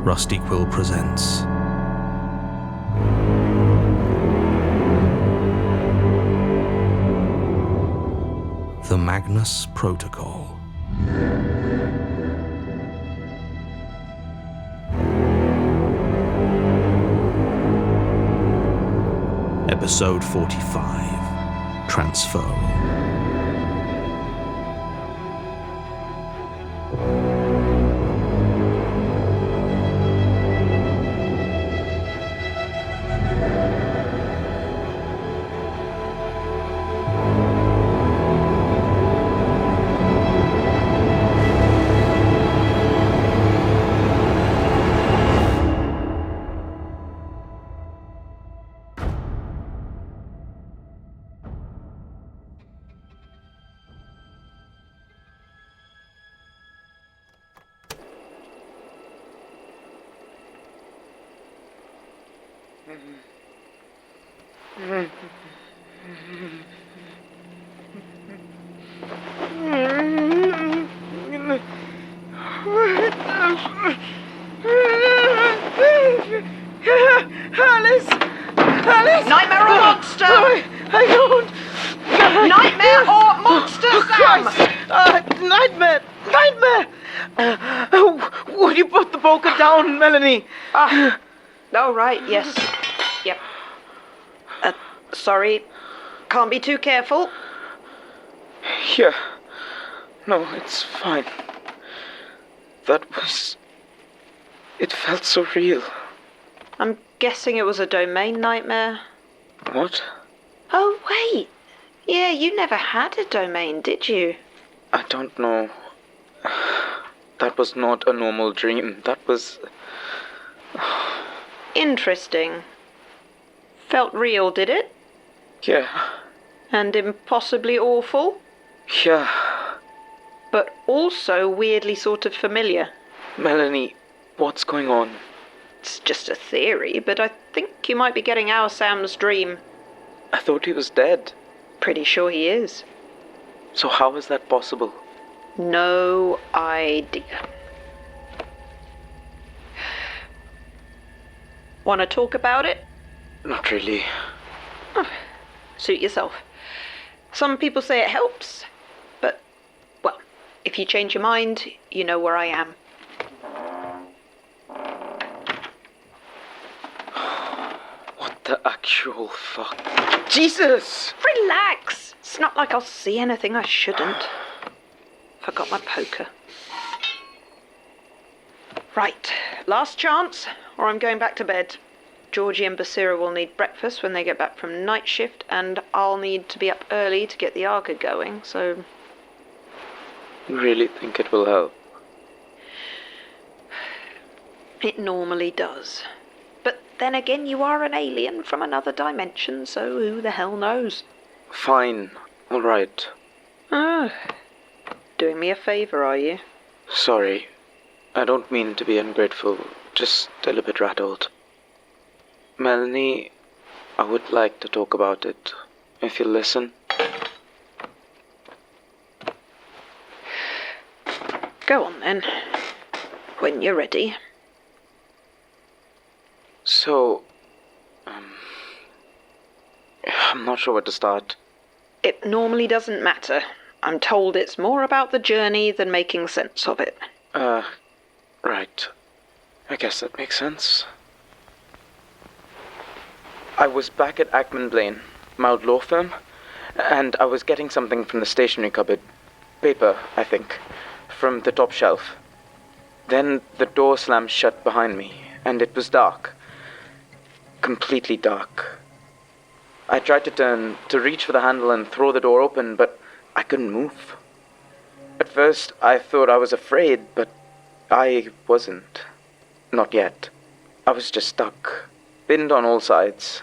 Rusty Quill presents The Magnus Protocol. Episode 45, Transferal. Nightmare or monster? I don't. Nightmare or monster, Sam? Nightmare! Would you put the poker down, Melanie? Oh, right, yes. Yep. Sorry. Can't be too careful. Yeah. No, it's fine. It felt so real. I'm guessing it was a domain nightmare. What? Oh, wait. Yeah, you never had a domain, did you? I don't know. That was not a normal dream. That was... Interesting. Felt real, did it? Yeah. And impossibly awful? Yeah. But also weirdly sort of familiar. Melanie, what's going on? It's just a theory, but I think you might be getting our Sam's dream. I thought he was dead. Pretty sure he is. So how is that possible? No idea. Want to talk about it? Not really. Oh, suit yourself. Some people say it helps, but, well, if you change your mind, you know where I am. What the actual fuck? Jesus! Relax! It's not like I'll see anything I shouldn't. Forgot my poker. Right, last chance, or I'm going back to bed. Georgie and Basira will need breakfast when they get back from night shift, and I'll need to be up early to get the Arca going, so... You really think it will help? It normally does. But then again, you are an alien from another dimension, so who the hell knows? Fine. All right. Oh. Doing me a favour, are you? Sorry. I don't mean to be ungrateful, just a little bit rattled. Melanie, I would like to talk about it, if you'll listen. Go on then, when you're ready. So, I'm not sure where to start. It normally doesn't matter. I'm told it's more about the journey than making sense of it. Right. I guess that makes sense. I was back at Ackman Blaine, my old law firm, and I was getting something from the stationery cupboard. Paper, I think, from the top shelf. Then the door slammed shut behind me, and it was dark. Completely dark. I tried to turn, to reach for the handle and throw the door open, but I couldn't move. At first, I thought I was afraid, but I wasn't. Not yet. I was just stuck, pinned on all sides.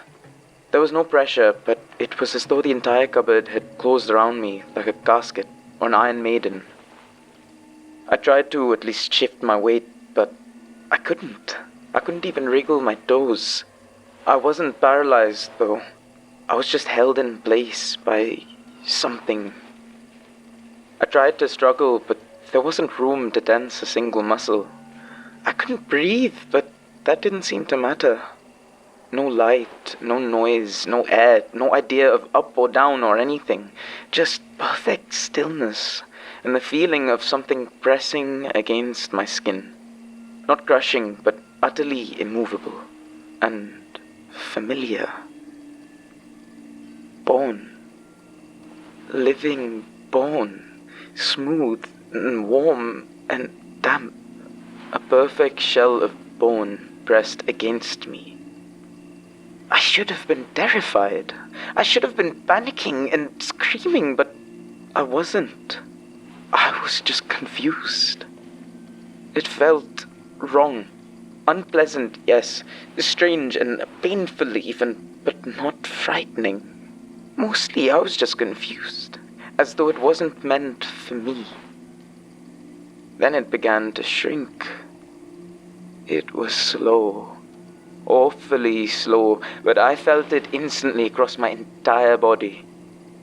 There was no pressure, but it was as though the entire cupboard had closed around me like a casket or an Iron Maiden. I tried to at least shift my weight, but I couldn't. I couldn't even wriggle my toes. I wasn't paralyzed, though. I was just held in place by something. I tried to struggle, but there wasn't room to tense a single muscle. I couldn't breathe, but that didn't seem to matter. No light, no noise, no air, no idea of up or down or anything. Just perfect stillness and the feeling of something pressing against my skin. Not crushing, but utterly immovable and familiar. Bone. Living bone. Smooth and warm and damp. A perfect shell of bone pressed against me. I should have been terrified. I should have been panicking and screaming, but I wasn't. I was just confused. It felt wrong. Unpleasant, yes. Strange and painful even, but not frightening. Mostly I was just confused, as though it wasn't meant for me. Then it began to shrink. It was slow. Awfully slow, but I felt it instantly across my entire body.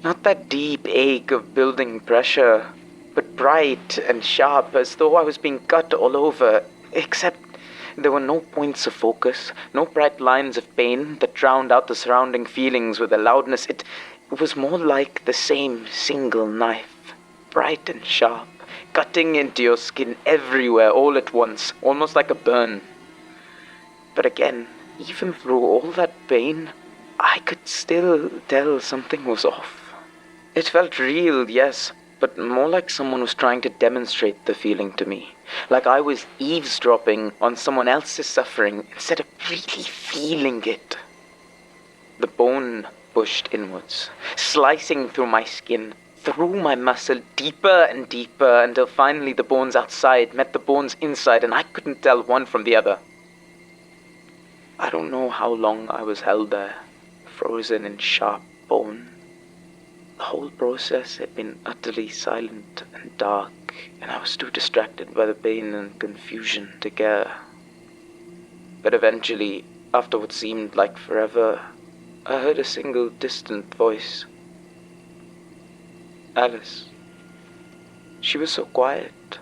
Not that deep ache of building pressure, but bright and sharp, as though I was being cut all over, except there were no points of focus, no bright lines of pain that drowned out the surrounding feelings with a loudness. It was more like the same single knife, bright and sharp, cutting into your skin everywhere all at once, almost like a burn. But again, even through all that pain, I could still tell something was off. It felt real, yes, but more like someone was trying to demonstrate the feeling to me. Like I was eavesdropping on someone else's suffering instead of really feeling it. The bone pushed inwards, slicing through my skin, through my muscle, deeper and deeper, until finally the bones outside met the bones inside, and I couldn't tell one from the other. I don't know how long I was held there, frozen in sharp bone. The whole process had been utterly silent and dark, and I was too distracted by the pain and confusion to care. But eventually, after what seemed like forever, I heard a single distant voice. Alice. She was so quiet.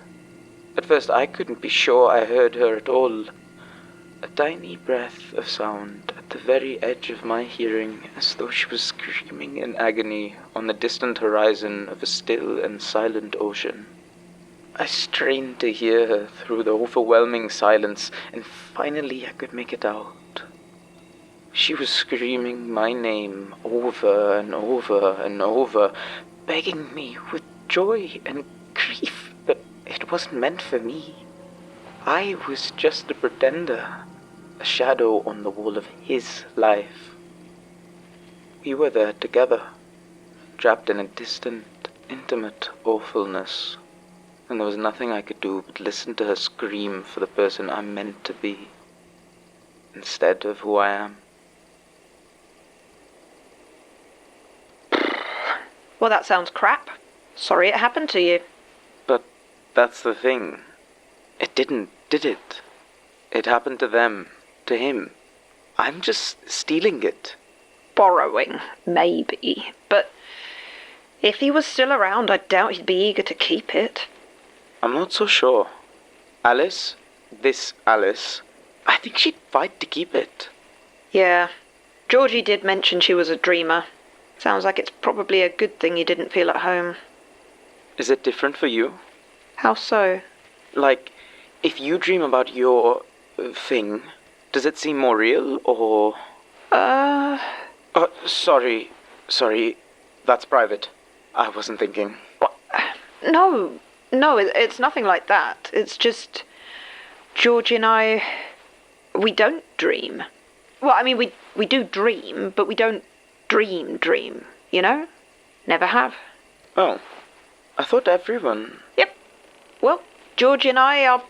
At first I couldn't be sure I heard her at all. A tiny breath of sound at the very edge of my hearing, as though she was screaming in agony on the distant horizon of a still and silent ocean. I strained to hear her through the overwhelming silence, and finally I could make it out. She was screaming my name over and over and over, begging me with joy and grief that it wasn't meant for me. I was just a pretender, a shadow on the wall of his life. We were there together, trapped in a distant, intimate awfulness, and there was nothing I could do but listen to her scream for the person I'm meant to be, instead of who I am. Well, that sounds crap. Sorry it happened to you. But that's the thing. It didn't, did it? It happened to them, to him. I'm just stealing it. Borrowing, maybe. But if he was still around, I doubt he'd be eager to keep it. I'm not so sure. Alice, this Alice, I think she'd fight to keep it. Yeah. Georgie did mention she was a dreamer. Sounds like it's probably a good thing you didn't feel at home. Is it different for you? How so? Like, if you dream about your thing, does it seem more real, or... Sorry, that's private. I wasn't thinking. What? No, it's nothing like that. It's just... Georgie and I... we don't dream. Well, I mean, we do dream, but we don't dream, you know? Never have. Oh, I thought everyone... Yep. Well, Georgie and I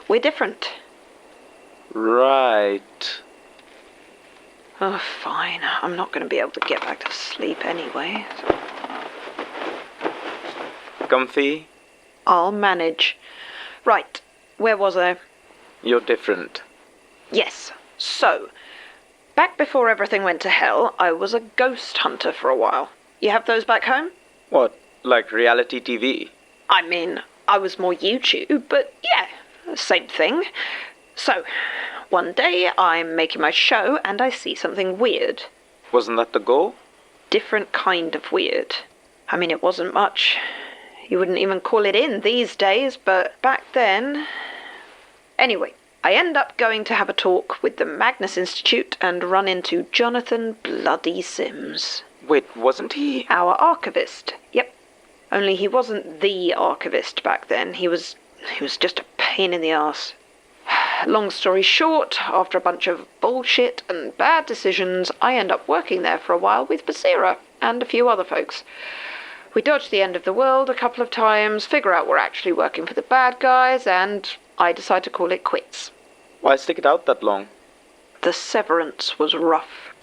we're different. Right. Oh, fine. I'm not going to be able to get back to sleep anyway. Comfy? I'll manage. Right, where was I? You're different. Yes, so... back before everything went to hell, I was a ghost hunter for a while. You have those back home? What, like reality TV? I mean, I was more YouTube, but yeah, Same thing. So, one day I'm making my show and I see something weird. Wasn't that the goal? Different kind of weird. I mean, it wasn't much. You wouldn't even call it in these days, but back then... Anyway, I end up going to have a talk with the Magnus Institute and run into Jonathan Bloody Sims. Wait, wasn't he? Our archivist, yep. Only he wasn't the archivist back then. He was just a pain in the arse. Long story short, after a bunch of bullshit and bad decisions, I end up working there for a while with Basira and a few other folks. We dodge the end of the world a couple of times, figure out we're actually working for the bad guys, and I decide to call it quits. Why stick it out that long? The severance was rough.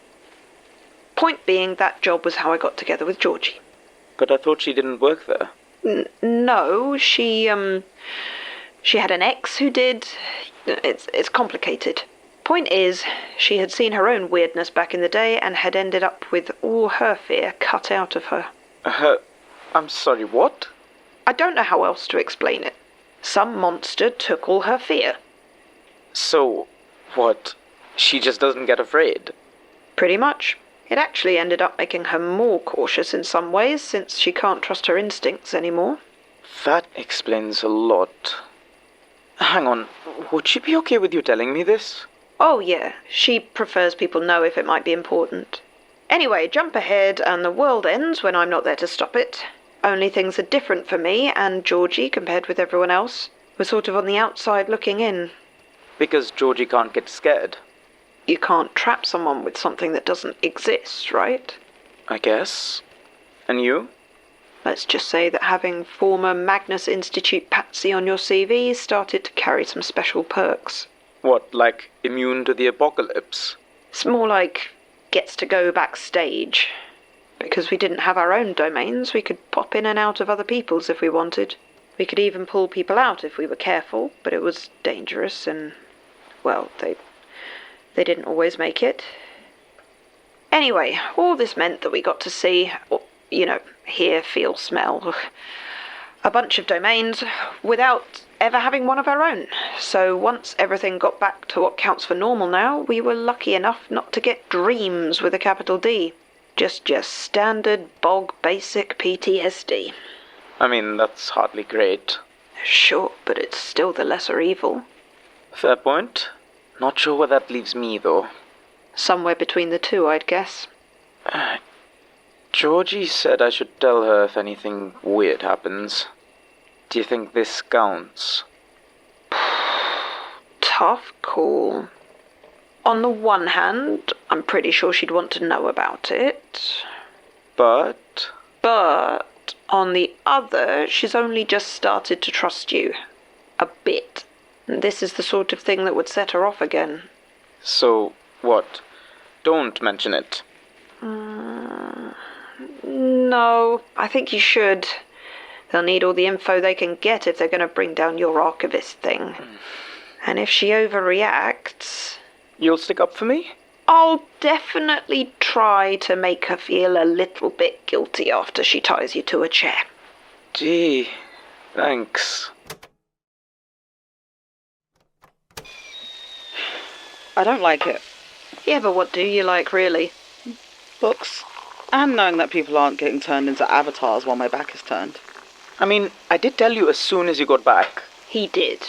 Point being, that job was how I got together with Georgie. But I thought she didn't work there. No, she had an ex who did. It's complicated. Point is, she had seen her own weirdness back in the day and had ended up with all her fear cut out of her. I'm sorry, what? I don't know how else to explain it. Some monster took all her fear. So, what? She just doesn't get afraid? Pretty much. It actually ended up making her more cautious in some ways, since she can't trust her instincts anymore. That explains a lot. Hang on, would she be okay with you telling me this? Oh yeah, she prefers people know if it might be important. Anyway, jump ahead and the world ends when I'm not there to stop it. Only things are different for me and Georgie compared with everyone else. We're sort of on the outside looking in. Because Georgie can't get scared. You can't trap someone with something that doesn't exist, right? I guess. And you? Let's just say that having former Magnus Institute patsy on your CV started to carry some special perks. What, like immune to the apocalypse? It's more like gets to go backstage. Because we didn't have our own domains, we could pop in and out of other people's if we wanted. We could even pull people out if we were careful, but it was dangerous and, well, they didn't always make it. Anyway, all this meant that we got to see, or, hear, feel, smell, a bunch of domains without ever having one of our own. So once everything got back to what counts for normal now, we were lucky enough not to get dreams with a capital D. Just your standard bog basic PTSD. I mean, that's hardly great. Sure, but it's still the lesser evil. Fair point. Not sure where that leaves me, though. Somewhere between the two, I'd guess. Georgie said I should tell her if anything weird happens. Do you think this counts? Tough call. On the one hand, I'm pretty sure she'd want to know about it. But on the other, she's only just started to trust you. A bit. And this is the sort of thing that would set her off again. So, what? Don't mention it. No, I think you should. They'll need all the info they can get if they're going to bring down your archivist thing. And if she overreacts... You'll stick up for me? I'll definitely try to make her feel a little bit guilty after she ties you to a chair. Gee, thanks. I don't like it. Yeah, but what do you like, really? Books. And knowing that people aren't getting turned into avatars while my back is turned. I mean, I did tell you as soon as you got back. He did.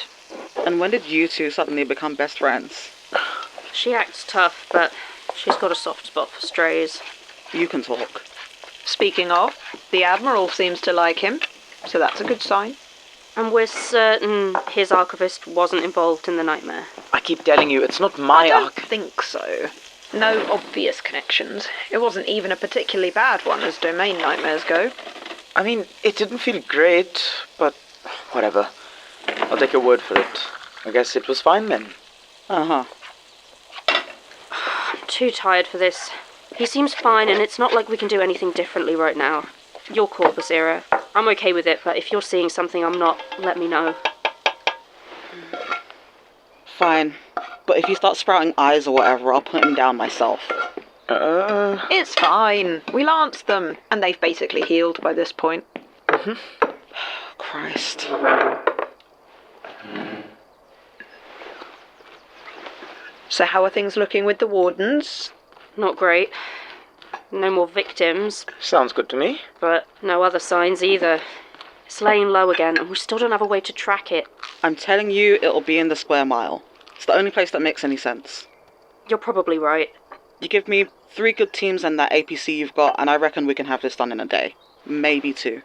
And when did you two suddenly become best friends? She acts tough, but she's got a soft spot for strays. You can talk. Speaking of, the Admiral seems to like him, so that's a good sign. And we're certain his archivist wasn't involved in the nightmare. I keep telling you, it's not my I don't think so. No obvious connections. It wasn't even a particularly bad one as domain nightmares go. I mean, it didn't feel great, but whatever. I'll take your word for it. I guess it was fine then. Uh-huh. I'm too tired for this. He seems fine, and it's not like we can do anything differently right now. Your call, Basira. I'm okay with it, but if you're seeing something I'm not, let me know. Fine. But if you start sprouting eyes or whatever, I'll put him down myself. It's fine. We lanced them, and they've basically healed by this point. Christ. So how are things looking with the wardens? Not great. No more victims, Sounds good to me. but no other signs either. It's laying low again, and we still don't have a way to track it. I'm telling you, it'll be in the square mile. It's the only place that makes any sense. You're probably right. You give me 3 good teams and that APC you've got, and I reckon we can have this done in a day. Maybe 2.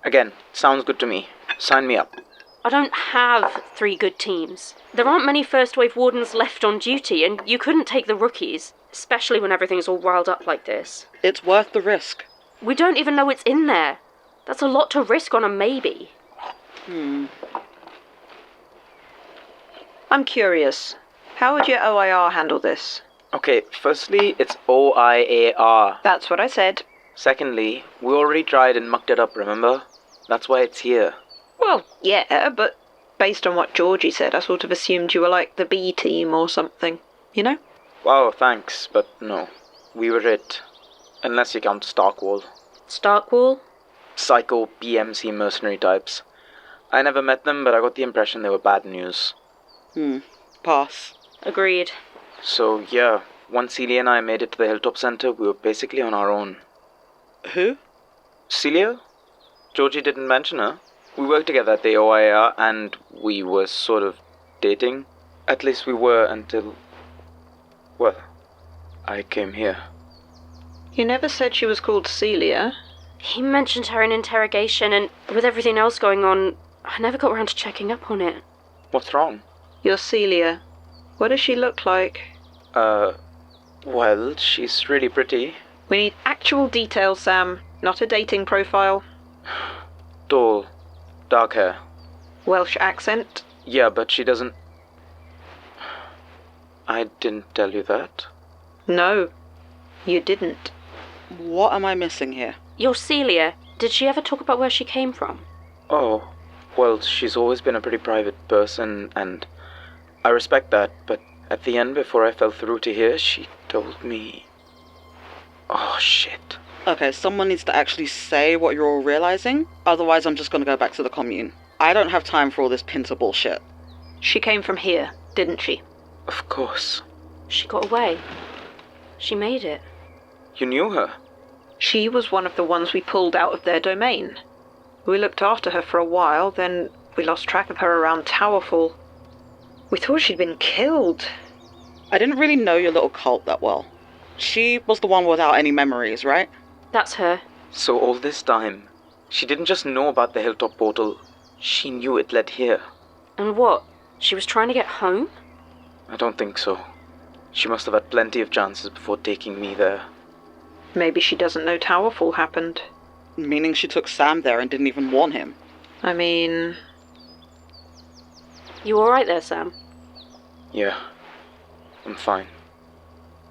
Again, sounds good to me. Sign me up. I don't have 3 good teams. There aren't many first wave wardens left on duty, and you couldn't take the rookies, especially when everything's all riled up like this. It's worth the risk. We don't even know it's in there. That's a lot to risk on a maybe. I'm curious. How would your OIR handle this? Okay, firstly, it's OIAR. That's what I said. Secondly, we already tried and mucked it up, remember? That's why it's here. Well, yeah, but based on what Georgie said, I sort of assumed you were like the B team or something, you know? Wow, thanks, but no. We were it. Unless you count Starkwall. Starkwall? Psycho BMC mercenary types. I never met them, but I got the impression they were bad news. Pass. Agreed. So, yeah, once Celia and I made it to the Hilltop Center, we were basically on our own. Who? Celia? Georgie didn't mention her. We worked together at the OIR, and we were sort of dating. At least we were until... well, I came here. You never said she was called Celia. He mentioned her in interrogation, and with everything else going on, I never got around to checking up on it. What's wrong? You're Celia. What does she look like? Well, she's really pretty. We need actual details, Sam, not a dating profile. Tall. Dark hair. Welsh accent. Yeah, but she doesn't... I didn't tell you that. No, you didn't. What am I missing here? You're Celia. Did she ever talk about where she came from? Oh, well, she's always been a pretty private person, and I respect that, but at the end, before I fell through to here, she told me... Oh, shit. Okay, someone needs to actually say what you're all realizing, otherwise I'm just gonna go back to the commune. I don't have time for all this pincer bullshit. She came from here, didn't she? Of course. She got away. She made it. You knew her? She was one of the ones we pulled out of their domain. We looked after her for a while, then we lost track of her around Towerfall. We thought she'd been killed. I didn't really know your little cult that well. She was the one without any memories, right? That's her. So all this time, she didn't just know about the Hilltop portal, she knew it led here. And what? She was trying to get home? I don't think so. She must have had plenty of chances before taking me there. Maybe she doesn't know Towerfall happened. Meaning she took Sam there and didn't even warn him. I mean... You alright there, Sam? Yeah, I'm fine.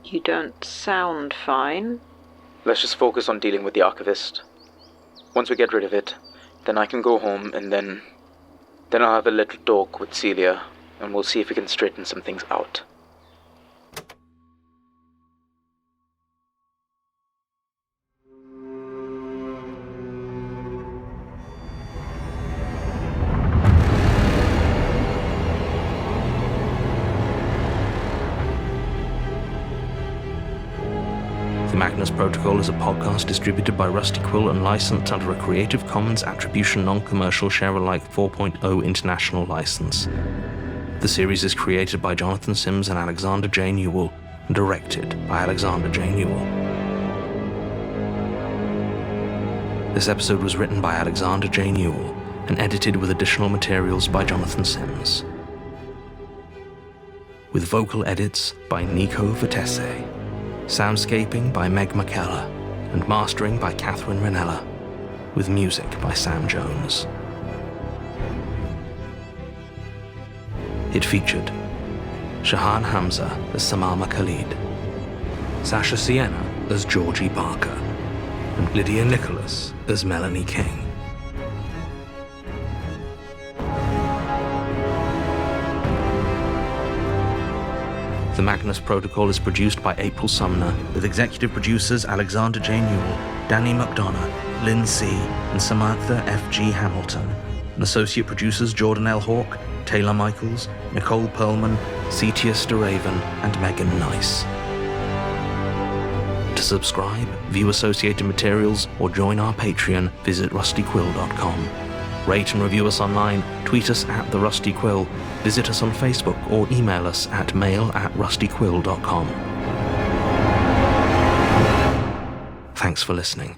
You don't sound fine. Let's just focus on dealing with the archivist. Once we get rid of it, then I can go home and then I'll have a little talk with Celia and we'll see if we can straighten some things out. The Magnus Protocol is a podcast distributed by Rusty Quill and licensed under a Creative Commons Attribution Non-Commercial Share-alike 4.0 international license. The series is created by Jonathan Sims and Alexander J. Newall, and directed by Alexander J. Newall. This episode was written by Alexander J. Newall and edited with additional materials by Jonathan Sims. With vocal edits by Nico Vettese. Soundscaping by Meg McKellar, and mastering by Catherine Rinella, with music by Sam Jones. It featured Shahan Hamza as Samama Khalid, Sasha Sienna as Georgie Barker, and Lydia Nicholas as Melanie King. The Magnus Protocol is produced by April Sumner, with executive producers Alexander J. Newall, Dani McDonough, Linn C., and Samantha F.G. Hamilton. and associate producers Jordan L. Hawke, Taylor Michaels, Nicole Perlman, Cetius DeRaven, and Megan Nice. To subscribe, view associated materials, or join our Patreon, visit rustyquill.com. Rate and review us online, tweet us at The Rusty Quill, visit us on Facebook, or email us at mail@rustyquill.com. Thanks for listening.